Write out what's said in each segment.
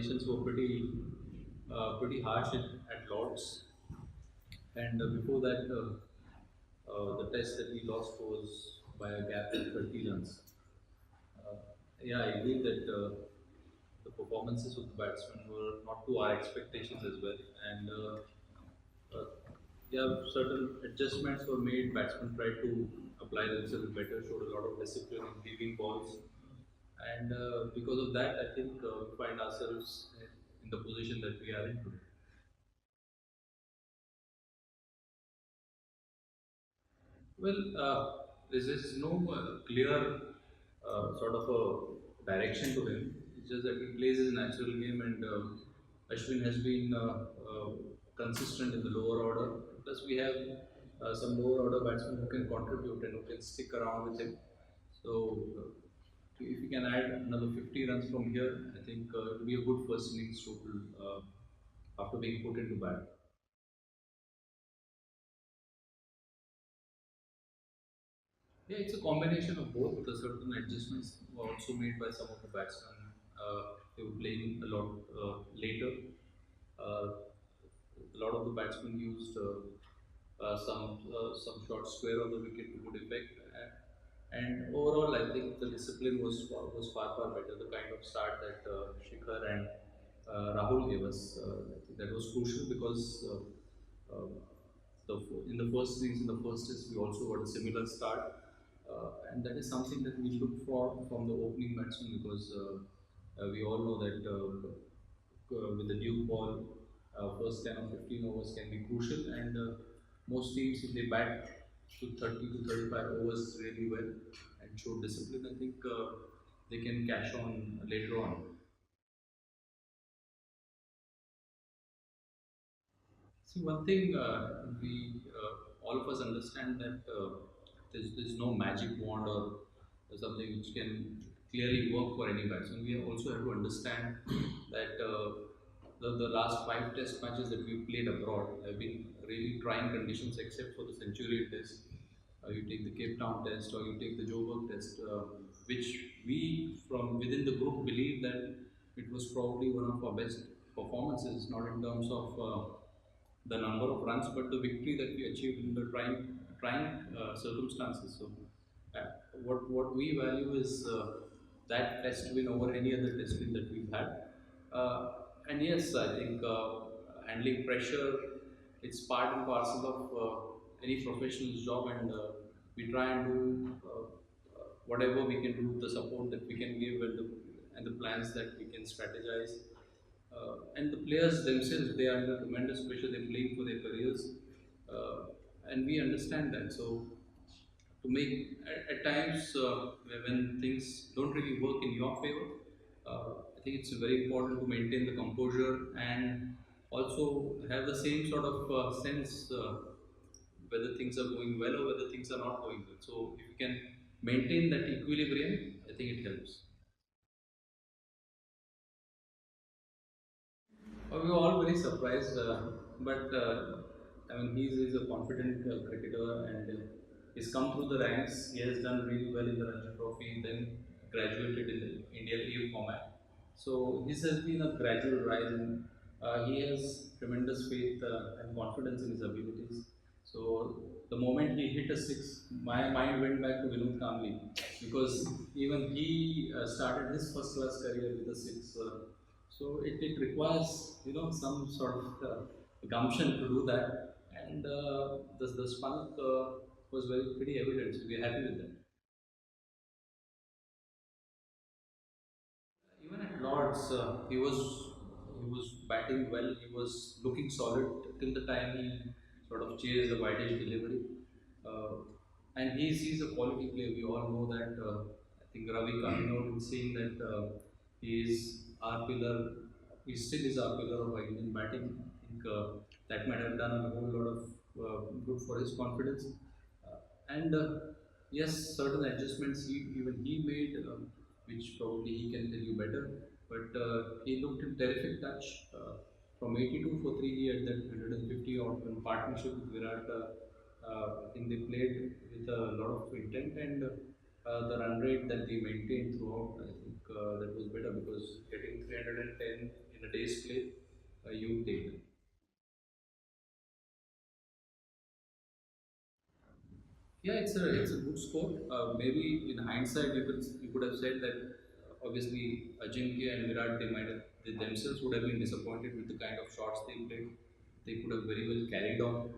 conditions were pretty harsh at Lords, and before that, the test that we lost was by a gap of 30 runs. Uh, yeah, I agree that the performances of the batsmen were not to our expectations as well, and uh, yeah, certain adjustments were made. Batsmen tried to apply themselves better, showed a lot of discipline in leaving balls, and because of that, I think we find ourselves in the position that we are in today. Well, there is no clear sort of a direction to him. It's just that he plays his natural game, and Ashwin has been consistent in the lower order. Plus, we have some lower order batsmen who can contribute and who can stick around with him. So, if we can add another 50 runs from here, I think it will be a good first innings total after being put into bat. Yeah, it's a combination of both. The certain adjustments were also made by some of the batsmen. They were playing a lot later. A lot of the batsmen used some shots square on the wicket to good effect. And overall, I think the discipline was far better. The kind of start that Shikhar and Rahul gave us, I think that was crucial because in the first innings, in the first test, we also got a similar start, and that is something that we look for from the opening batsman because we all know that with the new ball, first 10 or 15 overs can be crucial, and most teams, if they bat to 30 to 35 overs really well and show discipline, I think they can cash on later on. See, one thing we all of us understand that there's no magic wand or something which can clearly work for any batsman. We also have to understand that the last five test matches that we played abroad have been really trying conditions except for the Centurion test. You take the Cape Town test or you take the Joburg test, which we from within the group believe that it was probably one of our best performances, not in terms of the number of runs, but the victory that we achieved in the trying circumstances. So, uh, what we value is that test win over any other test win that we've had. Uh, and yes, I think handling pressure, it's part and parcel of any professional's job, and we try and do whatever we can do, the support that we can give, and the plans that we can strategize. And the players themselves, they are under tremendous pressure. They're playing for their careers, and we understand that. So, to make at times when things don't really work in your favor, I think it's very important to maintain the composure and also have the same sort of sense whether things are going well or whether things are not going well. So, if you can maintain that equilibrium, I think it helps. We were all very surprised, but I mean, he's a confident cricketer and he's come through the ranks. He has done really well in the Ranji Trophy, then graduated in the India A format. So his has been a gradual rise, and he has tremendous faith and confidence in his abilities. So the moment he hit a six, my mind went back to Vinod Kamli because even he started his first class career with a six. So it requires some sort of gumption to do that, and the spunk was very pretty evident. So we are happy with that. Even at Lords, he was batting well. He was looking solid till the time he sort of chased the wide-edge delivery, uh, and he sees a quality player. We all know that. I think Ravi coming out and saying that he is our pillar. He still is our pillar of Indian batting. I think that might have done a whole lot of good for his confidence. And yes, certain adjustments even he made, which probably he can tell you better. But he looked in terrific touch. From 82 for 3, he had that 150 odd in partnership with Virat. I think they played with a lot of intent, and the run rate that they maintained throughout, I think that was better because getting 310 in in a day's play, you take them. Yeah, it's a good score. Maybe in hindsight, you could have said that obviously Ajinkya and Virat they themselves would have been disappointed with the kind of shots they played. They could have very well carried on,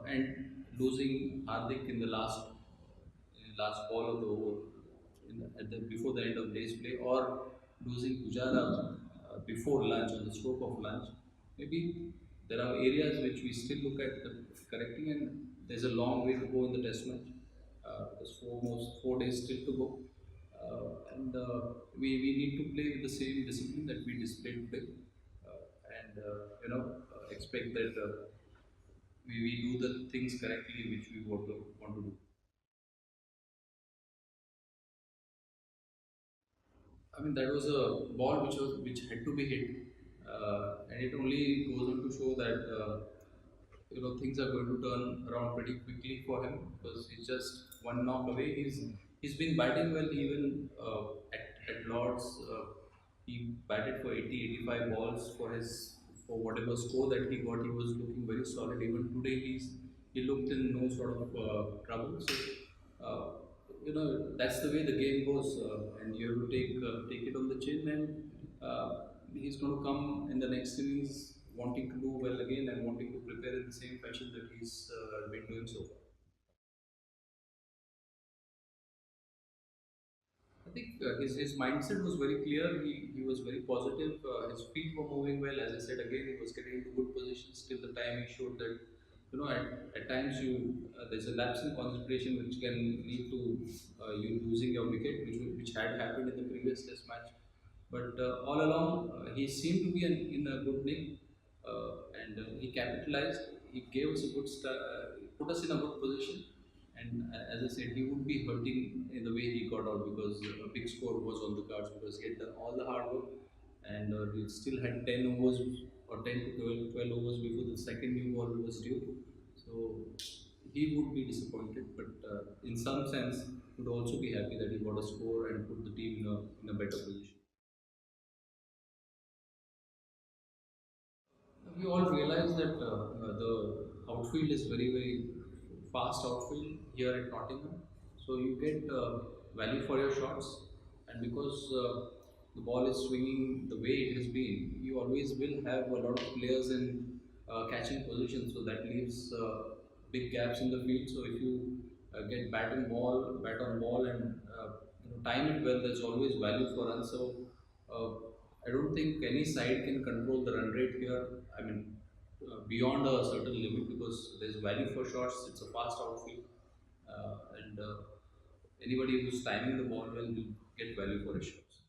and losing Hardik in the last ball of the over before the end of day's play, or losing Pujara before lunch on the stroke of lunch. Maybe there are areas which we still look at correcting, and there's a long way to go in the test match. There's almost 4 days still to go, and we need to play with the same discipline that we displayed today, and expect that we do the things correctly which we want to do. I mean, that was a ball which had to be hit, and it only goes on to show that things are going to turn around pretty quickly for him because he's just one knock away. He's been batting well even at Lords. He batted for 80, 85 balls for whatever score that he got. He was looking very solid. Even today, he looked in no sort of trouble. So. Uh, that's the way the game goes, and you have to take it on the chin, and he's going to come in the next innings wanting to do well again and wanting to prepare in the same fashion that he's been doing so far. I think his mindset was very clear. He was very positive. His feet were moving well. As I said again, he was getting into good positions till the time he showed that at times there's a lapse in concentration which can lead to you losing your wicket, which had happened in the previous test match. But all along, he seemed to be in a good nick, and he capitalized. He gave us a good start, put us in a good position. And as I said, he would be hurting in the way he got out because a big score was on the cards because he had done all the hard work, and we still had 10 overs or 10 to 12 overs before the second new ball was due. So he would be disappointed, but in some sense, would also be happy that he got a score and put the team in a better position. We all realize that the outfield is very, very fast outfield here at Nottingham. So you get value for your shots, and because the ball is swinging the way it has been, you always will have a lot of players in catching position. So that leaves big gaps in the field. So if you get bat on ball, and time it well, there's always value for runs. So uh, I don't think any side can control the run rate here. I mean, beyond a certain limit because there's value for shots. It's a fast outfield, and anybody who's timing the ball well will get value for his shots.